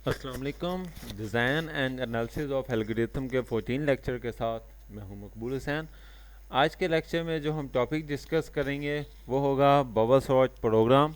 अस्सलाम वालेकुम। Design and analysis of algorithm के 14 लेक्चर के साथ मैं हूं मकबूल हुसैन। आज के लेक्चर में जो हम टॉपिक डिस्कस करेंगे वो होगा bubble sort program,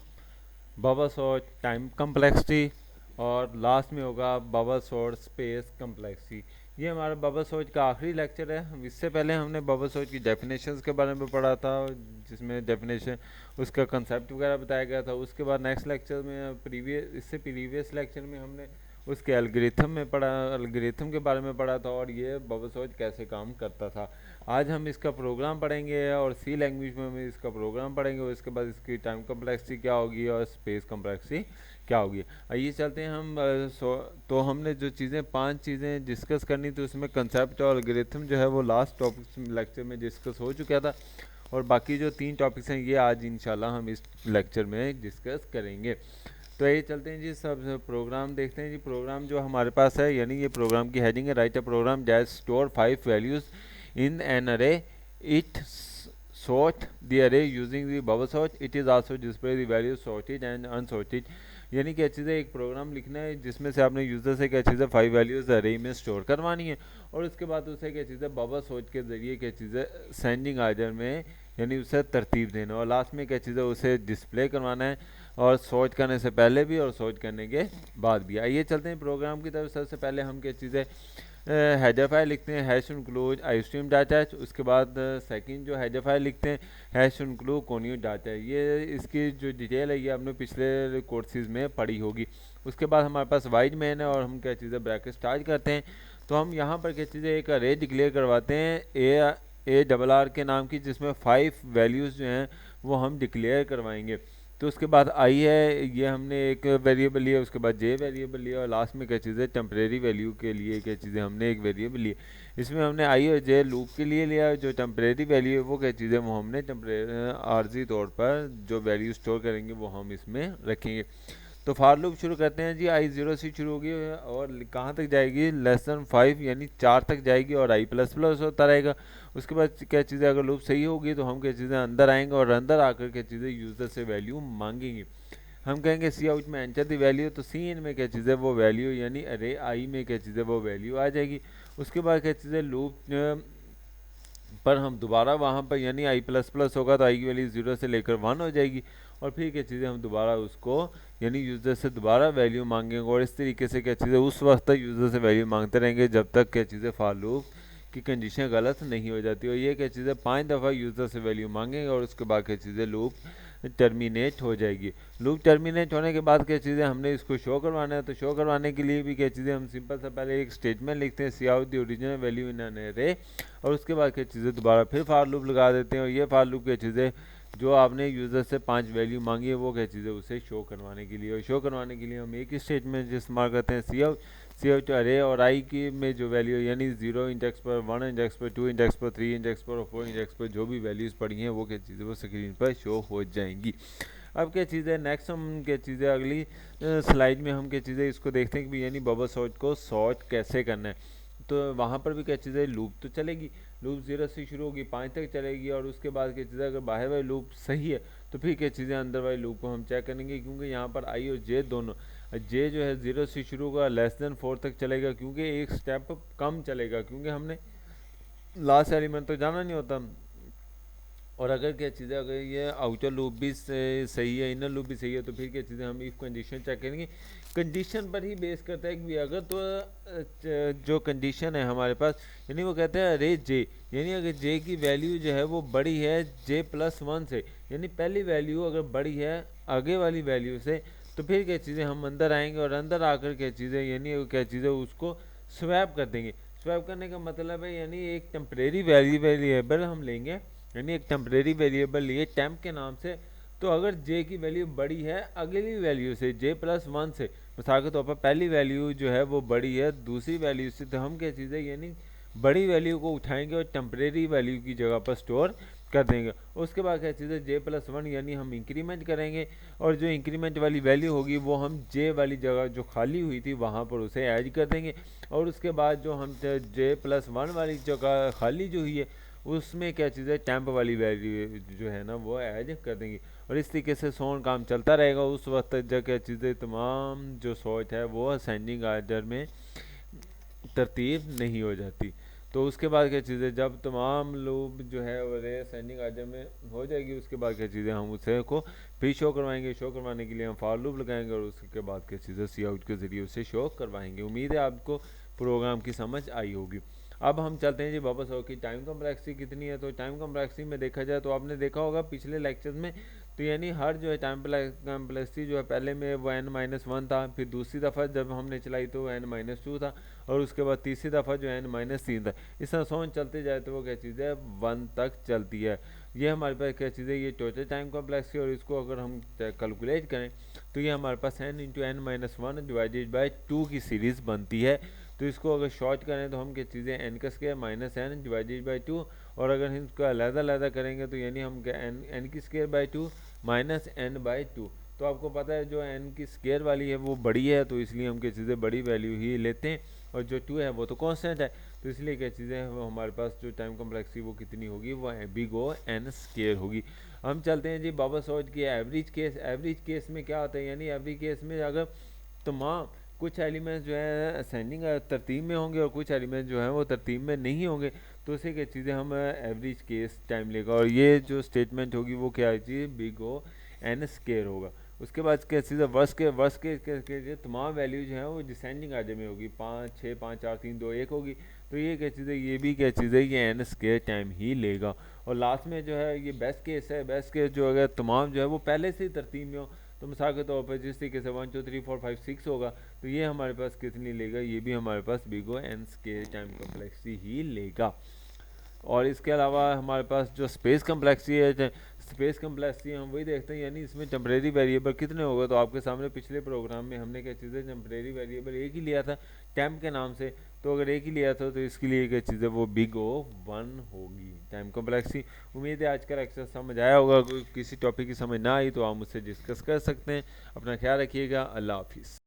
bubble sort time complexity और लास्ट में होगा बबल सॉर्ट स्पेस कम्प्लेक्सिटी। ये हमारा बबल सॉर्ट का आखिरी लेक्चर है। इससे पहले हमने बबल सॉर्ट की डेफिनेशंस के बारे में पढ़ा था, जिसमें डेफिनेशन उसका कंसेप्ट वगैरह बताया गया था। उसके बाद नेक्स्ट लेक्चर में इससे प्रीवियस लेक्चर में हमने उसके एल्गोरिथम में पढ़ा, एल्गोरिथम के बारे में पढ़ा था और ये बबल सॉर्ट कैसे काम करता था। आज हम इसका प्रोग्राम पढ़ेंगे और सी लैंग्वेज में हम इसका प्रोग्राम पढ़ेंगे। उसके बाद इसकी टाइम कम्प्लेक्सिटी क्या होगी और स्पेस कम्प्लेक्सिटी क्या होगी। आइए चलते हैं हम। तो हमने जो चीज़ें 5 चीज़ें डिस्कस करनी थी उसमें कंसेप्ट और एल्गोरिथम जो है वो लास्ट टॉपिक लेक्चर में डिस्कस हो चुका था और बाकी जो 3 टॉपिक्स हैं ये आज इंशाल्लाह हम इस लेक्चर में डिस्कस करेंगे। तो ये चलते हैं जी, सब प्रोग्राम देखते हैं जी। प्रोग्राम जो हमारे पास है, यानी ये प्रोग्राम की हेडिंग है write a program that store 5 values in an array. It sort the array using the bubble sort. It is also display the values sorted and unsorted. यानी क्या चीज़ है, एक प्रोग्राम लिखना है जिसमें से आपने यूज़र से क्या चीज़ है 5 वैल्यूज़ अरे में स्टोर करवानी है और उसके बाद उसे क्या चीज़ है बबल सोच के ज़रिए क्या चीज़ है सेंडिंग आर्डर में, यानी उसे तरतीब देना और लास्ट में क्या चीज़ है उसे डिस्प्ले करवाना है, और सोच करने से पहले भी और सोच करने के बाद भी। आइए चलते हैं प्रोग्राम की तरफ। सबसे पहले हम क्या चीज़ है हेडर फाइल लिखते हैं हैश इंक्लूड आईस्ट्रीम डाटा। उसके बाद सेकंड जो हेडर फाइल लिखते हैं हैश इंक्लूड कोन्यू डाटा। ये इसकी जो डिटेल है ये आपने पिछले कोर्सेज में पढ़ी होगी। उसके बाद हमारे पास वाइड मैन है और हम क्या चीज़ें ब्रैकेट स्टार्ट करते हैं। तो हम यहाँ पर क्या चीज़ें एक अरे डिक्लेयर करवाते हैं ए डबल आर के नाम की, जिसमें 5 वैल्यूज़ जो हैं वो हम डिक्लेयर करवाएंगे। तो उसके बाद आई है, ये हमने एक वेरिएबल लिया, उसके बाद जे वेरिएबल लिया और लास्ट में क्या चीज़ें टेम्परेरी वैल्यू के लिए क्या चीज़ें हमने एक वेरिएबल लिया। इसमें हमने आई और जे लूप के लिए लिया। जो टेम्परेरी वैल्यू है वो क्या चीज़ें वो हमने आर्जी तौर पर जो वैल्यू स्टोर करेंगे वो हम इसमें रखेंगे। तो फार लूप शुरू करते हैं जी। आई 0 से शुरू होगी और कहाँ तक जाएगी, <5 यानी 4 तक जाएगी और आई प्लस प्लस होता रहेगा। उसके बाद क्या चीज़ें अगर लूप सही होगी तो हम क्या चीज़ें अंदर आएंगे और अंदर आकर क्या चीज़ें यूज़र से वैल्यू मांगेंगे। हम कहेंगे सी आउट में एंटर दी वैल्यू, तो सी इन में क्या चीज़ें वो वैल्यू, यानी अरे आई में क्या चीज़ें वो वैल्यू आ जाएगी। उसके बाद क्या चीज़ें लूप पर हम दोबारा वहाँ पर, यानी आई प्लस प्लस होगा तो आई की वैल्यू 0 से लेकर 1 हो जाएगी और फिर क्या चीज़ें हम दोबारा उसको, यानी यूज़र से दोबारा वैल्यू मांगेंगे और इस तरीके से क्या चीज़ें उस वक्त तक यूज़र से वैल्यू मांगते रहेंगे जब तक क्या चीज़ें फॉर लूप की कंडीशन गलत नहीं हो जाती। और ये क्या चीज़ें 5 दफ़ा यूज़र से वैल्यू मांगेंगे और उसके बाद क्या चीज़ें लूप टर्मिनेट हो जाएगी। लूप टर्मिनेट होने के बाद क्या चीज़ें हमने इसको शो करवाना है, तो शो करवाने के लिए भी क्या चीज़ें हम सिंपल सा पहले एक स्टेटमेंट लिखते हैं see out the original value in an array, और उसके बाद क्या चीज़ें दोबारा फिर फार लूप लगा देते हैं और ये फार लूप क्या चीज़ें जो आपने यूज़र से 5 वैल्यू मांगी है वो क्या चीज़ें उसे शो करवाने के लिए, और शो करवाने के लिए हम एक ही स्टेटमेंट इस्तेमाल करते हैं सी आउट अरे, और आई की में जो वैल्यू यानी 0 इंडेक्स पर, 1 इंडेक्स पर, 2 इंडेक्स पर, 3 इंडेक्स पर और 4 इंडेक्स पर जो भी वैल्यूज़ पड़ी हैं वो क्या चीज़ें वो स्क्रीन पर शो हो जाएंगी। अब क्या चीज़ है नेक्स्ट, हम क्या चीज़ें अगली स्लाइड में हम क्या चीज़ें इसको देखते हैं कि यानी बबल सॉर्ट को सॉर्ट कैसे करना है। तो वहाँ पर भी क्या चीज़ें लूप तो चलेगी, लूप 0 से शुरू होगी 5 तक चलेगी और उसके बाद क्या चीज़ें अगर बाहर वाली लूप सही है तो फिर क्या चीज़ें अंदर वाली लूप को हम चेक करेंगे, क्योंकि यहाँ पर आई और जे दोनों, जे जो है 0 से शुरू होगा <4 तक चलेगा क्योंकि एक स्टेप कम चलेगा, क्योंकि हमने लास्ट एलिमेंट तो जाना नहीं होता। और अगर क्या चीज़ें अगर ये आउटर लूप भी सही है, इनर लूप भी सही है, तो फिर क्या चीज़ें हम इफ़ कंडीशन चेक करेंगे। कंडीशन पर ही बेस करता है कि अगर तो जो कंडीशन है हमारे पास, यानी वो कहते हैं अरे जे, यानी अगर जे की वैल्यू जो है वो बड़ी है J+1 से, यानी पहली वैल्यू अगर बड़ी है आगे वाली वैल्यू से, तो फिर क्या चीज़ें हम अंदर आएंगे और अंदर आकर क्या चीज़ें, यानी क्या चीज़ें उसको स्वैप कर देंगे। स्वैप करने का मतलब है यानी एक टेम्परेरी वेरिएबल हम लेंगे, यानी एक टेम्परेरी वेरिएबल लिए टेम्प के नाम से। तो अगर जे की वैल्यू बड़ी है अगली वैल्यू से J+1 से, मिसाल के तौर पर पहली वैल्यू जो है वो बड़ी है दूसरी वैल्यू से, तो हम क्या चीज़ है यानी बड़ी वैल्यू को उठाएंगे और टेम्परेरी वैल्यू की जगह पर स्टोर कर देंगे। उसके बाद क्या चीज़ है J+1 यानी हम इंक्रीमेंट करेंगे और जो इंक्रीमेंट वाली वैल्यू होगी वो हम जे वाली जगह जो खाली हुई थी वहाँ पर उसे ऐड कर देंगे, और उसके बाद जो हम J+1 वाली जगह खाली जो हुई है उसमें क्या चीज़ है टेम्प वाली वैल्यू जो है ना वो ऐड कर देंगे। और इस तरीके से सोन काम चलता रहेगा उस वक्त तक जब क्या चीज़ें तमाम जो सोच है वो असेंडिंग आर्डर में तरतीब नहीं हो जाती। तो उसके बाद क्या चीज़ें जब तमाम लूप जो है वो रे असेंडिंग आर्डर में हो जाएगी, उसके बाद क्या चीज़ें हम उसे को फिर शो करवाएंगे। शो करवाने के लिए हम फॉर लूप लगाएंगे और उसके बाद क्या चीज़ें सी आउट के ज़रिए उसे शो करवाएंगे। उम्मीद है आपको प्रोग्राम की समझ आई होगी। अब हम चलते हैं जी वापस हो कि टाइम कम्प्लेक्सिटी कितनी है। तो टाइम कम्प्लेक्सिटी में देखा जाए तो आपने देखा होगा पिछले लेक्चर्स में, तो यानी हर जो है टाइम कम्प्लेक्सिटी जो है पहले में वो n-1 था, फिर दूसरी दफ़ा जब हमने चलाई तो n-2 था, और उसके बाद तीसरी दफ़ा जो n-3 था। इस तरह सोन चलते जाए तो वो क्या चीज़ है 1 तक चलती है। ये हमारे पास क्या चीज़ है, ये टोटल टाइम कम्प्लेक्सिटी, और इसको अगर हम कैलकुलेट करें तो ये हमारे पास n×n-1 डिवाइडेड बाई 2 की सीरीज़ बनती है। तो इसको अगर शॉर्ट करें तो हम क्या चीज़ें n का square minus N divided by 2, और अगर हम इसको अलग-अलग करेंगे तो यानी हम क्या n की square by 2 minus n by 2। तो आपको पता है जो n की स्क्वायर वाली है वो बड़ी है, तो इसलिए हम क्या चीज़ें बड़ी वैल्यू ही लेते हैं, और जो 2 है वो तो कांस्टेंट है, तो इसलिए क्या चीज़ें हैं वो हमारे पास जो टाइम कम्प्लेक्सिटी वो कितनी होगी, वो बिग ओ n स्क्वायर होगी। हम चलते हैं जी बाबा सोच की एवरेज केस। एवरेज केस में क्या होता है, यानी एवरेज केस में अगर तमाम कुछ एलिमेंट्स जो है असेंडिंग तरतीब में होंगे और कुछ एलिमेंट्स जो हैं वो तरतीब में नहीं होंगे, तो उसे क्या चीज़ें हम एवरेज केस टाइम लेगा, और ये जो स्टेटमेंट होगी वो क्या है बिग ओ एन स्केयर होगा। उसके बाद क्या चीज़ है वर्स के तमाम वैल्यू जो है वो डिसेंडिंग आर्डर में होगी, 5 6 5 4 3 2 1 होगी। तो ये क्या चीज़ है, ये भी क्या चीज़ है, ये एन स्केयर टाइम ही लेगा। और लास्ट में जो है ये बेस्ट केस है। बेस्ट केस जो अगर तमाम जो है वो पहले से ही तरतीब में हो, तो मिसाल के तौर पर जिस तरीके से 1 2 3 4 5 6 होगा, तो ये हमारे पास कितनी लेगा, ये भी हमारे पास big O N square time complexity ही लेगा। और इसके अलावा हमारे पास जो स्पेस कम्प्लेक्सिटी है, स्पेस कम्प्लेक्सिटी हम वही देखते हैं, यानी इसमें टेम्परेरी वेरिएबल कितने होगा। तो आपके सामने पिछले प्रोग्राम में हमने क्या चीज़ें टेम्परेरी वेरिएबल एक ही लिया था टेम्प के नाम से, तो अगर एक ही लिया था तो इसके लिए क्या चीज़ है वो बिग ओ 1 होगी टाइम कम्प्लेक्सिटी। उम्मीद है आज का लेक्चर समझ आया होगा। कोई किसी टॉपिक की समझ ना आई तो आप मुझसे डिस्कस कर सकते हैं। अपना ख्याल रखिएगा। अल्लाह हाफिज़।